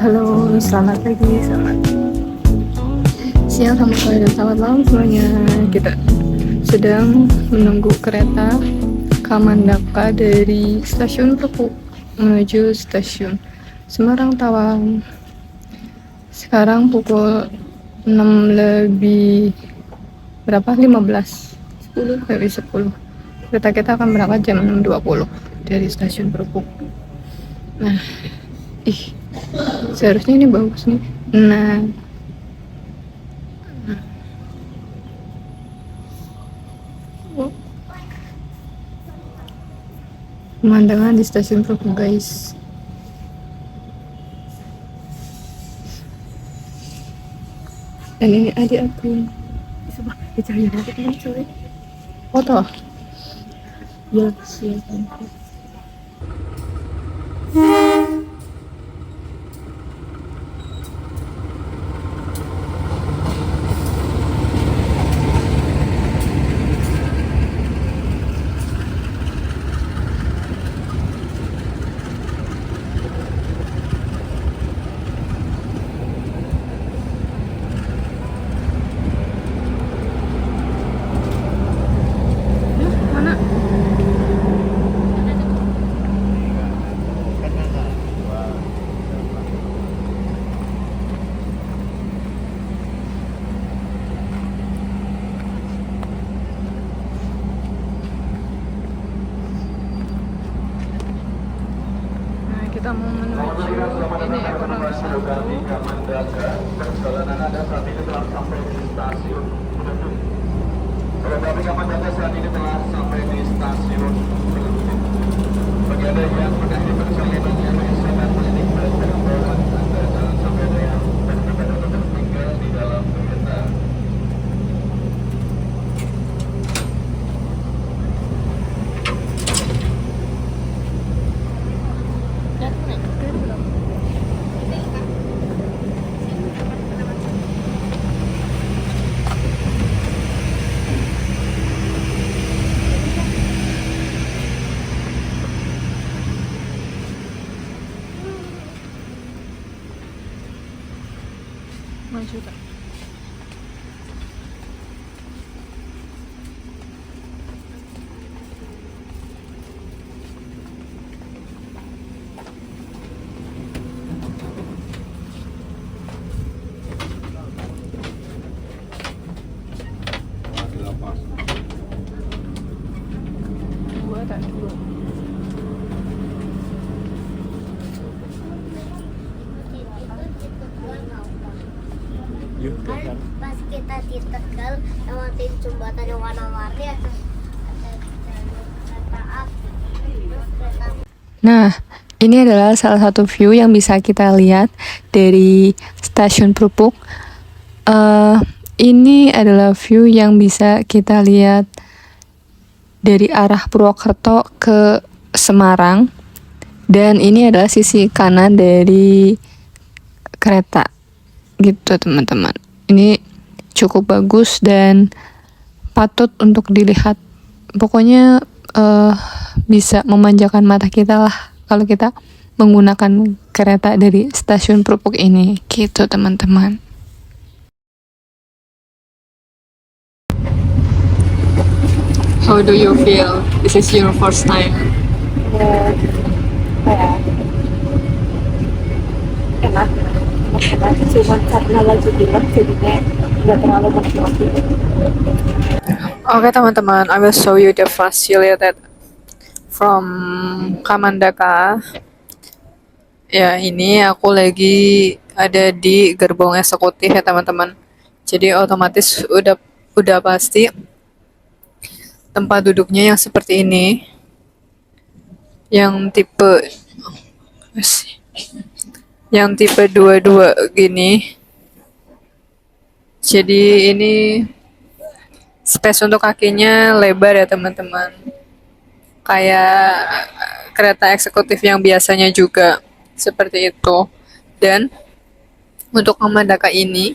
Halo, selamat pagi, selamat siang, selamat sore, dan selamat malam semuanya. Kita sedang menunggu kereta Kamandaka dari stasiun Pekuk menuju stasiun Semarang Tawang. Sekarang pukul 6 lebih berapa? 15, 10 lebih 10. Kereta kita akan berangkat jam 6.20 dari stasiun Pekuk. Nah, seharusnya ini bagus nih. Nah, pemandangan di stasiun Pekuk, guys. Dan ini adik aku. Coba dicari nanti teman sore. Foto. Ya, silakan. Mana? Nah, kita mau menuju ini ekonomi satu. Perjalanan Anda saat ini telah sampai di stasiun. Kereta api Kamandaka saat ini telah sampai di stasiun. Bagi Anda yang menanti perjalanan yang sangat penting belajar bahwa Anda jangan sampai ada yang benar-benar tertinggal di dalam kereta. Maju tak? Dua tak? Dua. Kan pas kita di Tegal lewatin jembatan yang warna-warni ada kereta api, terus kereta Nah, ini adalah salah satu view yang bisa kita lihat dari stasiun Pekuk. Ini adalah view yang bisa kita lihat dari arah Purwokerto ke Semarang. Dan ini adalah sisi kanan dari kereta. Gitu, teman-teman. Ini cukup bagus dan patut untuk dilihat. Pokoknya bisa memanjakan mata kita lah kalau kita menggunakan kereta dari stasiun Pekuk ini, gitu teman-teman. How do you feel? This is your first time. Enak, cuman karena lagi bilang jadinya nggak terlalu menikmati. Oke teman-teman, I will show you the facility from Kamandaka. Ya, ini aku lagi ada di gerbong eksekutif ya teman-teman. Jadi otomatis udah pasti tempat duduknya yang seperti ini. Yang tipe 22 gini. Jadi ini space untuk kakinya lebar ya teman-teman. Kayak kereta eksekutif yang biasanya juga seperti itu. Dan untuk Kamandaka ini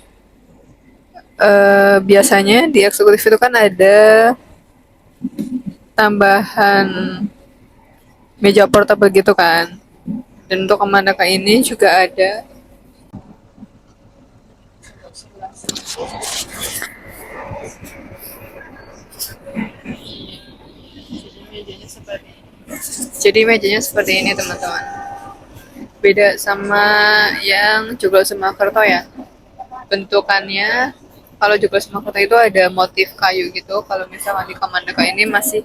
biasanya di eksekutif itu kan ada tambahan meja portable gitu kan. Dan untuk Kamandaka ini juga ada Jadi mejanya seperti ini teman-teman. Beda sama yang Joglo Semakerto ya. Bentukannya kalau Joglo Semakerto itu ada motif kayu gitu. Kalau misalnya di Kamandaka ini masih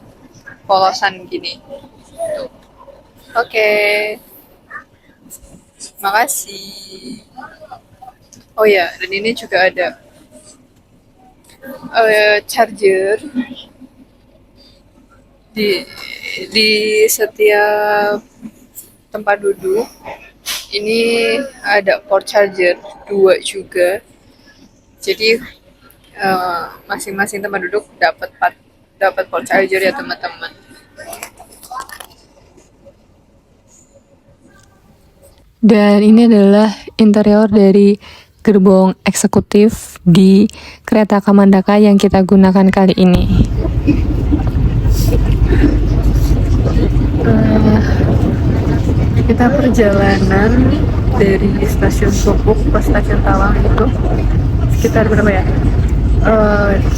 polosan gini. Tuh. Oke. Makasih. Oh ya, dan ini juga ada charger di setiap tempat duduk. Ini ada port charger 2 juga. Jadi masing-masing tempat duduk dapat port charger ya teman-teman. Dan ini adalah interior dari gerbong eksekutif di kereta Kamandaka yang kita gunakan kali ini. Kita perjalanan dari stasiun Sopuk ke stasiun Tawang itu sekitar berapa ya?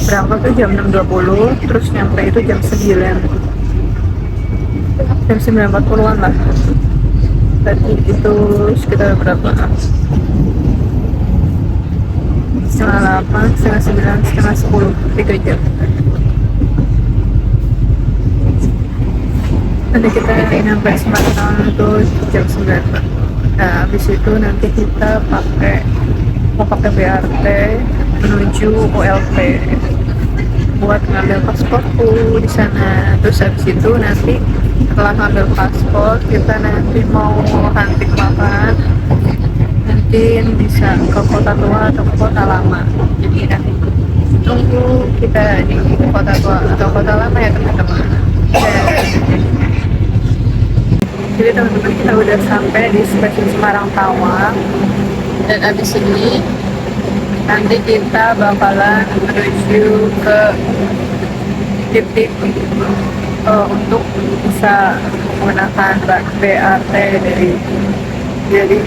Berangkat tuh jam 6.20, terus nyampe itu jam 9.40-an lah. Tadi itu sekitar berapa? Setengah 8, setengah 9, setengah 10, 3 jam. Nanti kita nyampe Semarang itu jam 9. Nah, habis itu nanti kita mau pakai BRT menuju OLP buat ngambil pasporku di sana. Terus habis itu nanti setelah ngambil paspor kita nanti mau hunting makan, nanti bisa ke kota tua atau ke kota lama. Jadi nanti tunggu kita di kota tua atau kota lama ya teman-teman. Jadi teman-teman kita udah sampai di stasiun Semarang Tawang, dan abis ini nanti kita bakalan menuju ke titik untuk bisa menggunakan BRT dari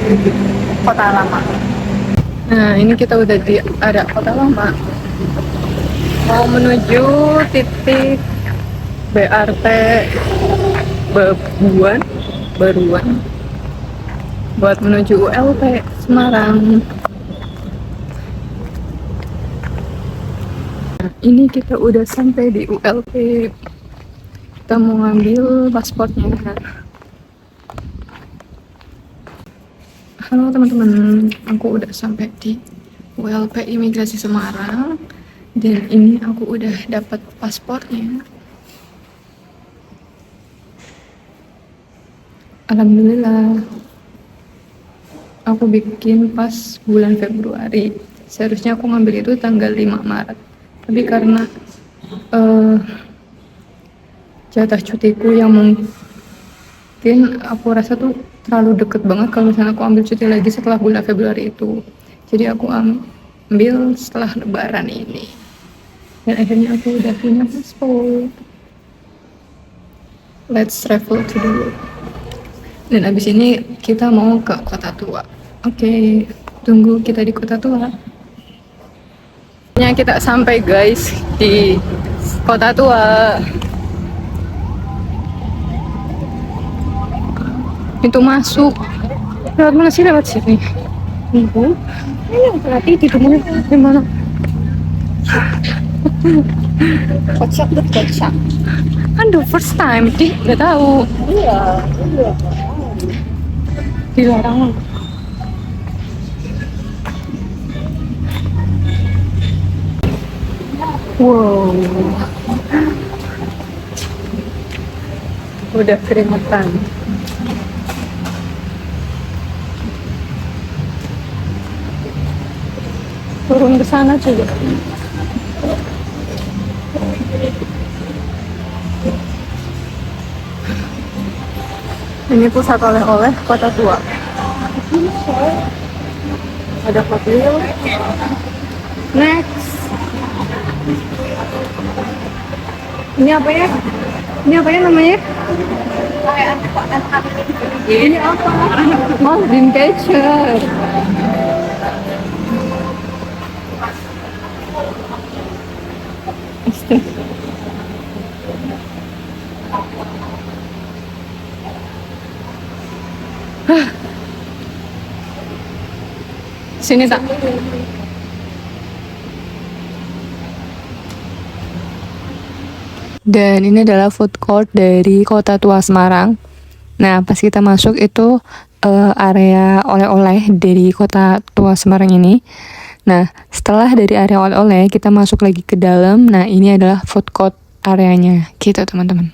kota lama. Nah, ini kita udah di area kota lama, mau menuju titik BRT Baruan buat menuju ULP Semarang. Ini kita udah sampai di ULP. Kita mau ngambil pasportnya. Halo teman-teman, aku udah sampai di ULP Imigrasi Semarang, dan ini aku udah dapat pasportnya. Alhamdulillah. Aku bikin pas bulan Februari. Seharusnya aku ngambil itu tanggal 5 Maret. Tapi karena jatah cutiku yang mungkin aku rasa tuh terlalu deket banget kalau misalnya aku ambil cuti lagi setelah bulan Februari itu. Jadi aku ambil setelah Lebaran ini. Dan akhirnya aku udah punya paspor. Let's travel to the world. Dan abis ini kita mau ke kota tua. Oke, tunggu kita di kota tua. Kita sampai guys di kota tua. Pintu masuk. Lewat mana sih? Lewat sini. Ini berarti di rumah di mana? Kocak tuh kocak. Kan the first time sih, nggak tahu. Iya. Dilarang. Wow. Udah keringetan. Turun ke sana juga. Ini pusat oleh-oleh kota tua. Ada mobil. Next. Ini apa ya? Ini apa ya namanya? Ini apa? Oh, dream catcher. Sini tak. Dan ini adalah food court dari Kota Tua Semarang. Nah, pas kita masuk itu area oleh-oleh dari Kota Tua Semarang ini. Nah, setelah dari area oleh-oleh, kita masuk lagi ke dalam. Nah, ini adalah food court areanya, gitu teman-teman.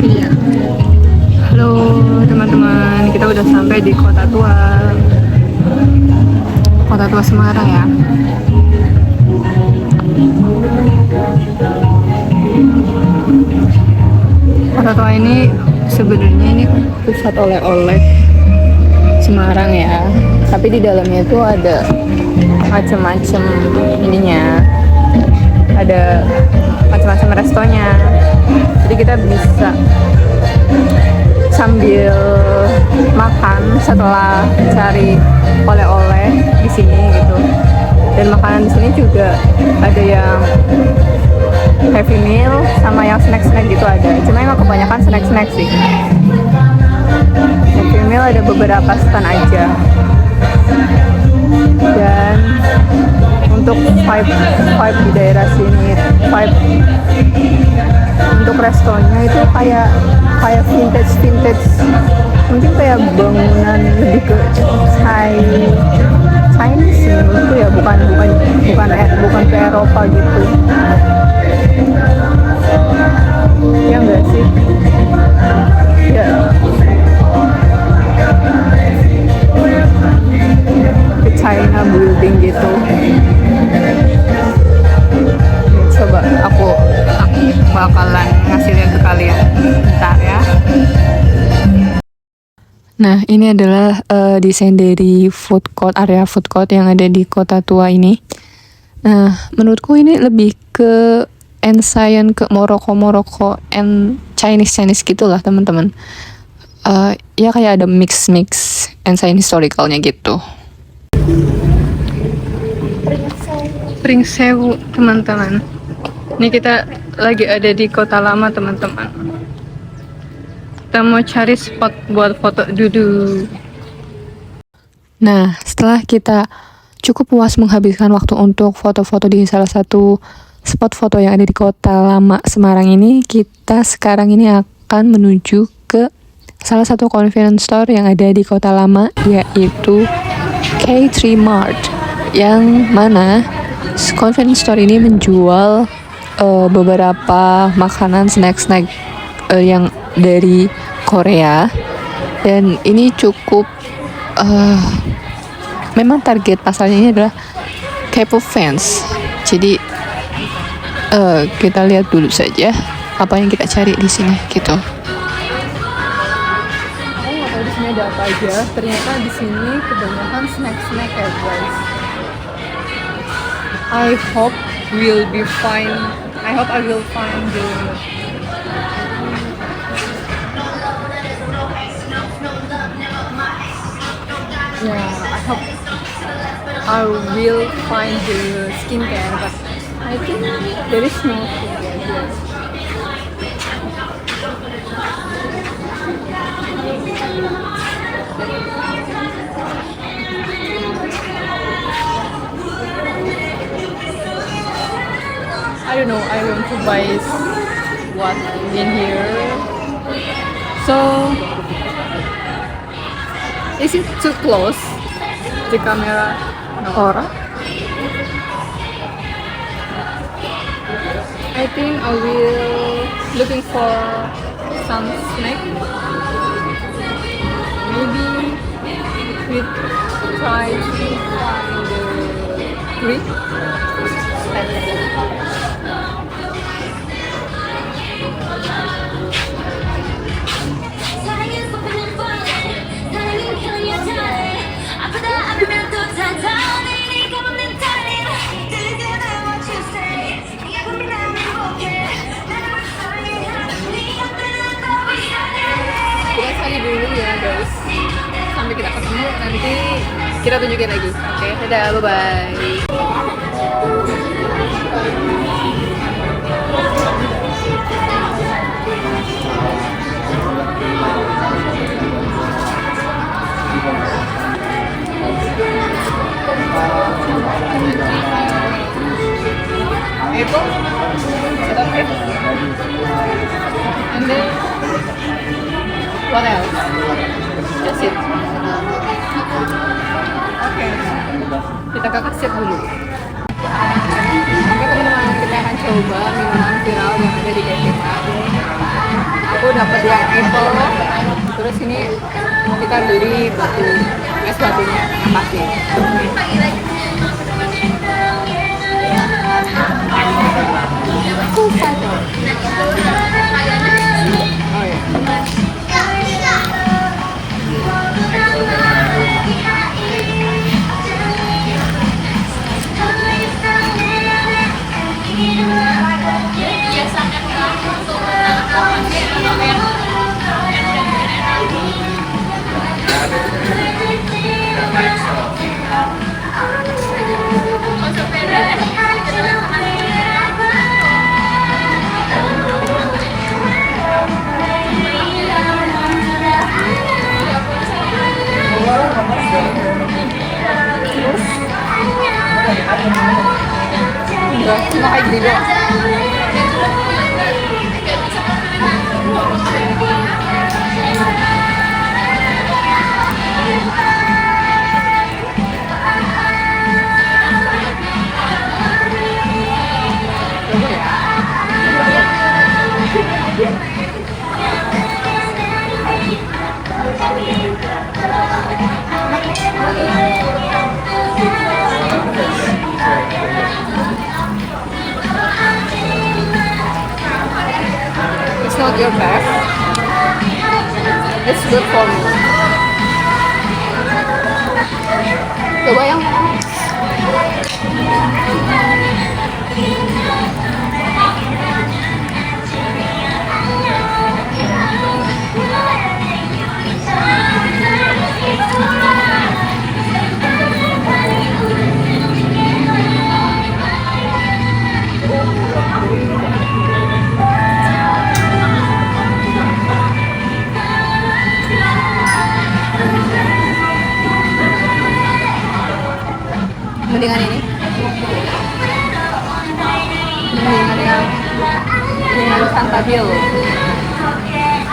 Iya. Halo teman-teman, kita udah sampai di Kota Tua Semarang ya. Kota Tua ini sebenarnya ini pusat oleh-oleh Semarang ya, tapi di dalamnya itu ada macam-macam ininya, ada macam-macam restonya, jadi kita bisa sambil makan setelah cari oleh-oleh di sini gitu. Dan makanan di sini juga ada yang heavy meal sama yang snack-snack gitu ada. Cuma emang kebanyakan snack-snack sih. Heavy meal ada beberapa stand aja. Dan untuk vibe di daerah sini, vibe untuk restonya itu kayak vintage, mungkin kayak bangunan lebih ke Chinese sih menurutku ya, bukan ke Eropa gitu. Ya enggak sih? Ya. Ke China building gitu. Coba aku bakalan ngasih lihat ke kalian. Bentar ya. Nah, ini adalah desain dari area food court yang ada di Kota Tua ini. Nah, menurutku ini lebih ke ancient, ke Morocco and Chinese gitulah teman-teman. Ya kayak ada mix ancient historicalnya gitu. Pringsewu teman-teman. Ini kita lagi ada di Kota Lama teman-teman. Kita mau cari spot buat foto duduk. Nah, setelah kita cukup puas menghabiskan waktu untuk foto-foto di salah satu spot foto yang ada di Kota Lama Semarang ini, kita sekarang ini akan menuju ke salah satu convenience store yang ada di Kota Lama, yaitu K3 Mart, yang mana convenience store ini menjual beberapa makanan snack yang dari Korea, dan ini cukup memang target pasarnya ini adalah K-pop fans. Jadi kita lihat dulu saja apa yang kita cari di sini gitu. Aku nggak tahu di sini ada apa aja. Ternyata di sini kebanyakan snack ya guys. I hope I will find the I will find the skincare, but I think there is no skincare here. I don't know, I want to buy what in here. So, is it too close? The camera? Or I think I will looking for some snack. Maybe we try to find the Greek. Kita cari dulu ya guys, sampai kita ketemu nanti kita tunjukin lagi. Oke, dadah, bye bye. Apple? Okay. And then what else? That's it. Oke. Kita ke kasir dulu. Oke teman-teman, kita akan coba minuman viral yang ada di Ketima. Aku dapat yang apple. Terus ini kita beli batu es batunya yang pasti. Susah dong. Oh ya. Enggak, cuma kayak gini doang. It's not your best. It's good for me. Coba yang mendingan ini. Mendingan yang Santabil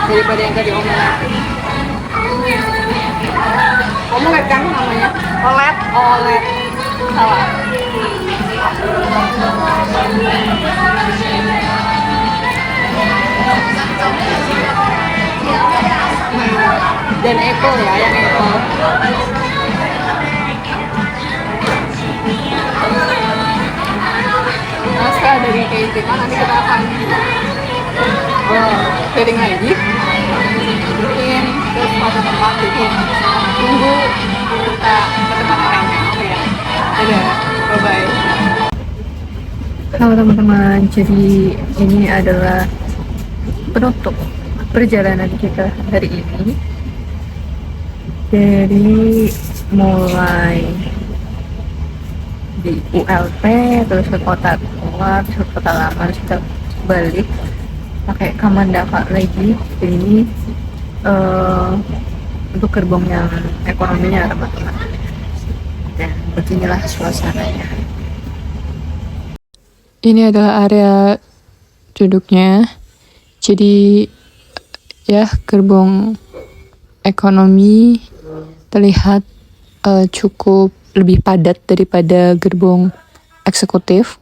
daripada yang tadi omelet kan namanya? Olet salah. Dan apple ya, yang apple. Nah, setelah dari Ketima nanti kita akan keliling lagi, bikin ke suatu tempat, bikin tunggu kita ke tempat lainnya. Oke ya, dadah, bye bye. Halo teman-teman, jadi ini adalah penutup perjalanan kita hari ini. Jadi mulai di ULP, terus ke kota tua, terus ke kota lama, terus kita balik pakai Kamandaka lagi. Jadi ini untuk gerbong yang ekonominya teman-teman. Dan beginilah suasananya. Ini adalah area duduknya. Jadi ya, gerbong ekonomi terlihat cukup lebih padat daripada gerbong eksekutif.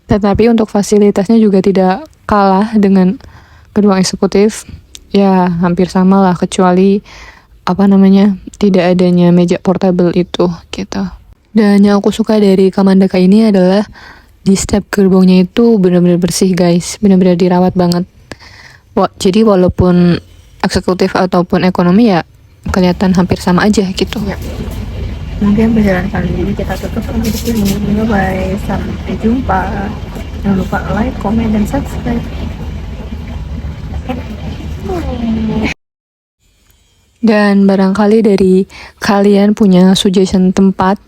Tetapi untuk fasilitasnya juga tidak kalah dengan gerbong eksekutif. Ya, hampir sama lah, kecuali tidak adanya meja portable itu gitu. Dan yang aku suka dari Kamandaka ini adalah di setiap gerbongnya itu benar-benar bersih guys, benar-benar dirawat banget. Jadi walaupun eksekutif ataupun ekonomi ya kelihatan hampir sama aja gitu. Ya. Mungkin perjalanan kali ini kita tutup sampai di sini. Bye, sampai jumpa. Jangan lupa like, komen, dan subscribe. Dan barangkali dari kalian punya suggestion tempat,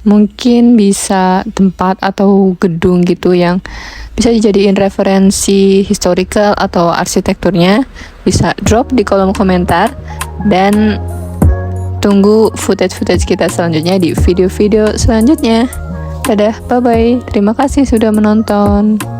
mungkin bisa tempat atau gedung gitu yang bisa dijadiin referensi historical atau arsitekturnya, bisa drop di kolom komentar. Dan tunggu footage-footage kita selanjutnya di video-video selanjutnya. Dadah, bye-bye. Terima kasih sudah menonton.